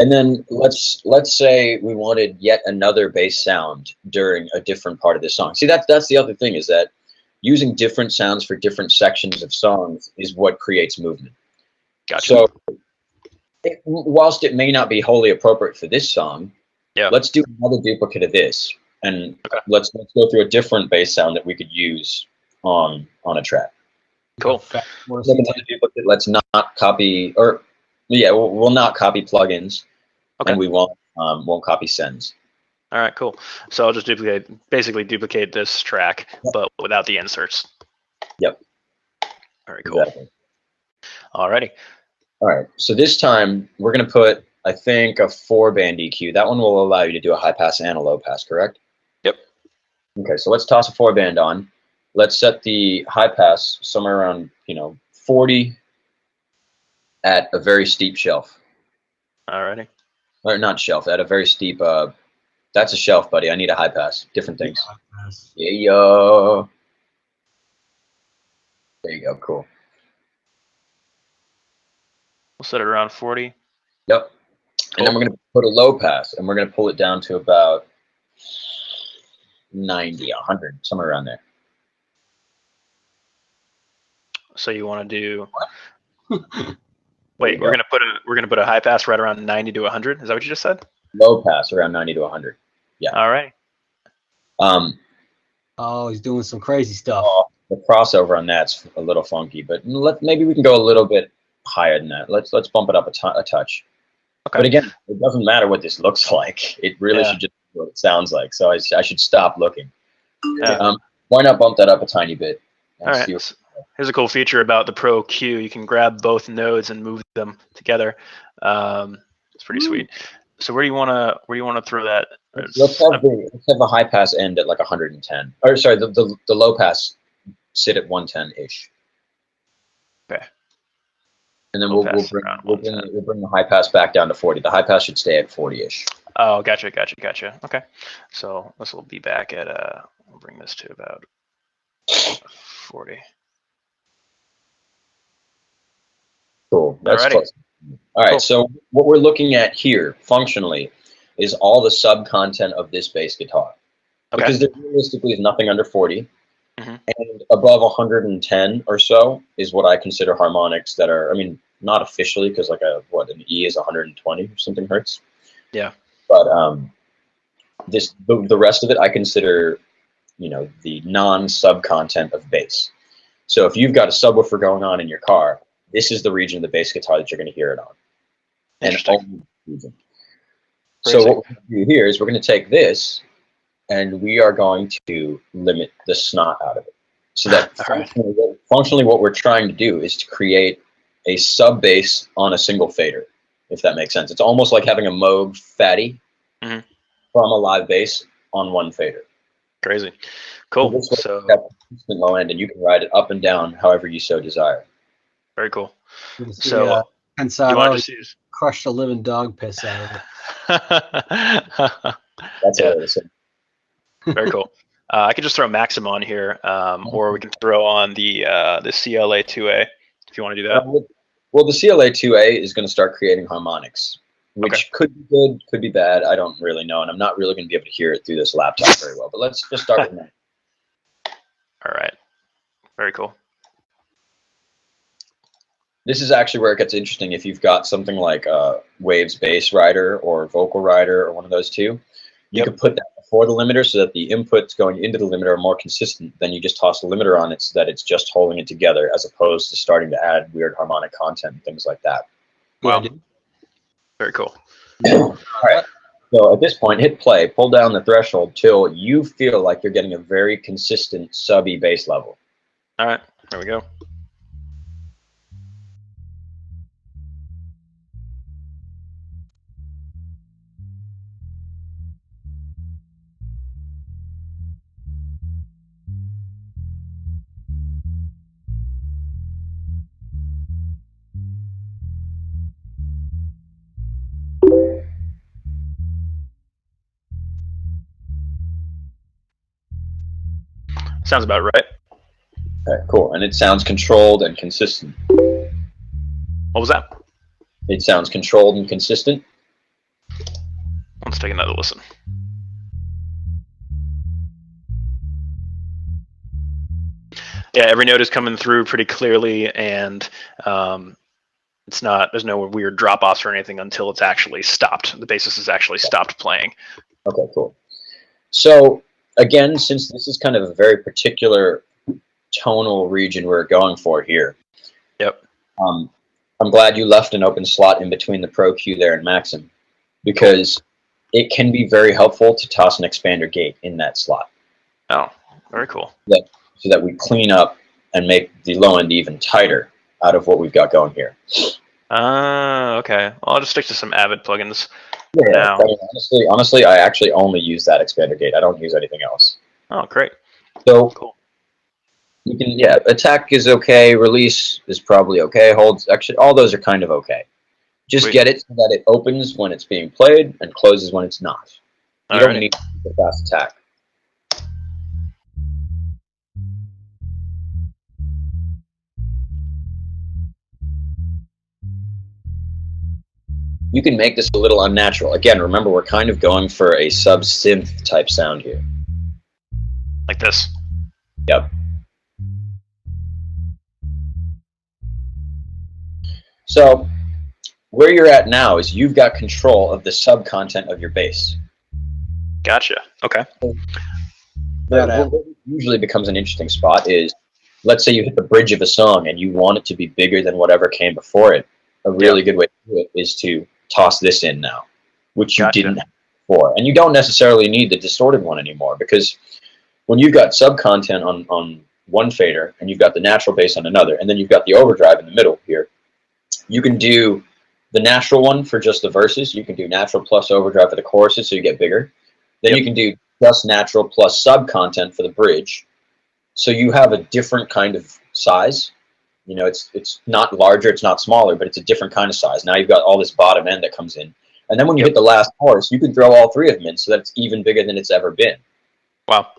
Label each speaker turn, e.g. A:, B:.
A: And then let's say we wanted yet another bass sound during a different part of the song. See, that's the other thing, is that using different sounds for different sections of songs is what creates movement.
B: Gotcha.
A: So whilst it may not be wholly appropriate for this song,
B: Yeah.
A: let's do another duplicate of this, and
B: Okay.
A: let's go through a different bass sound that we could use on a track.
B: Cool.
A: Let's not copy, or yeah, we'll not copy plugins,
B: Okay.
A: and we won't copy sends.
B: All right, cool. So I'll just basically duplicate this track, but without the inserts.
A: Yep.
B: Very cool.
A: Exactly.
B: Alrighty.
A: All right. So this time we're gonna put, I think, a 4-band EQ. That one will allow you to do a high pass and a low pass, correct?
B: Yep.
A: Okay. So let's toss a 4-band on. Let's set the high pass somewhere around 40 at a very steep shelf.
B: Alrighty.
A: Or not shelf, at a very steep. That's a shelf, buddy. I need a high pass. Different things. Yeah. There you go. Cool.
B: We'll set it around 40.
A: Yep. Cool. And then we're going to put a low pass, and we're going to pull it down to about 90, 100, somewhere around there.
B: So you want to do? Wait, we're gonna put a high pass right around 90 to 100. Is that what you just said?
A: Low pass around 90 to 100. Yeah.
B: All right.
C: Oh, he's doing some crazy stuff.
A: The crossover on that's a little funky, but maybe we can go a little bit higher than that. Let's bump it up a touch. Okay. But again, it doesn't matter what this looks like. It really should just be what it sounds like. So I should stop looking. Yeah. Why not bump that up a tiny bit?
B: All right. Here's a cool feature about the Pro Q. You can grab both nodes and move them together. It's pretty sweet. So where do you want to throw that?
A: Let's have the high pass end at like 110. Or sorry, the low pass sit at 110-ish.
B: Okay.
A: And then we'll bring the high pass back down to 40. The high pass should stay at 40-ish.
B: Oh, gotcha. Okay. So this will be back at I'll bring this to about 40.
A: Cool. That's close. All right. Cool. So what we're looking at here, functionally, is all the sub content of this bass guitar. Okay. Because there realistically is nothing under 40, and above 110 or so is what I consider harmonics that are, I mean, not officially, because like an E is 120 or something hertz.
B: Yeah.
A: But the rest of it I consider, the non-sub content of bass. So if you've got a subwoofer going on in your car, this is the region of the bass guitar that you're going to hear it on.
B: Interesting.
A: So what we're going to do here is we're going to take this, and we are going to limit the snot out of it. So that functionally what we're trying to do is to create a sub bass on a single fader, if that makes sense. It's almost like having a Moog Fatty from a live bass on one fader.
B: Crazy. Cool.
A: So that's low end, and you can ride it up and down however you so desire.
B: Very cool.
C: So crushed a living dog piss out of it.
A: That's it.
B: Very cool. I could just throw Maxim on here, or we can throw on the CLA2A if you want to do that.
A: Well, the CLA2A is going to start creating harmonics, which could be good, could be bad. I don't really know, and I'm not really going to be able to hear it through this laptop very well. But let's just start with that.
B: All right. Very cool.
A: This is actually where it gets interesting. If you've got something like Waves Bass Rider or Vocal Rider or one of those two, you can put that before the limiter so that the inputs going into the limiter are more consistent. Then you just toss the limiter on it so that it's just holding it together, as opposed to starting to add weird harmonic content and things like that.
B: Wow. Very cool.
A: All right. So at this point, hit play, pull down the threshold till you feel like you're getting a very consistent subby bass level.
B: All right. There we go. Sounds about right.
A: Okay, cool. And it sounds controlled and consistent.
B: What was that?
A: It sounds controlled and consistent.
B: Let's take another listen. Yeah, every note is coming through pretty clearly, and it's not. There's no weird drop-offs or anything until it's actually stopped. The bassist has actually stopped playing.
A: Okay, cool. So again, since this is kind of a very particular tonal region we're going for here.
B: Yep.
A: I'm glad you left an open slot in between the Pro Q there and Maxim, because it can be very helpful to toss an expander gate in that slot.
B: Oh, very cool.
A: So that we clean up and make the low end even tighter out of what we've got going here.
B: Okay. Well, I'll just stick to some Avid plugins.
A: Yeah,
B: now.
A: Honestly, I actually only use that expander gate. I don't use anything else.
B: Oh, great.
A: So
B: cool.
A: You can, yeah, attack is okay, release is probably okay, holds, actually, all those are kind of okay. Just
B: Sweet.
A: get it so that it opens when it's being played and closes when it's not. You don't need a fast attack. You can make this a little unnatural. Again, remember, we're kind of going for a sub-synth type sound here.
B: Like this?
A: Yep. So, where you're at now is you've got control of the sub-content of your bass.
B: Gotcha. Okay.
A: What usually becomes an interesting spot is, let's say you hit the bridge of a song and you want it to be bigger than whatever came before it. A really good way to do it is to toss this in now, which you didn't have before. And you don't necessarily need the distorted one anymore, because when you've got sub-content on one fader and you've got the natural bass on another, and then you've got the overdrive in the middle here, you can do the natural one for just the verses. You can do natural plus overdrive for the choruses, so you get bigger. Then you can do just natural plus sub-content for the bridge. So you have a different kind of size. You know, it's not larger, it's not smaller, but it's a different kind of size. Now you've got all this bottom end that comes in. And then when you hit the last chorus, you can throw all three of them in so that it's even bigger than it's ever been.
B: Wow.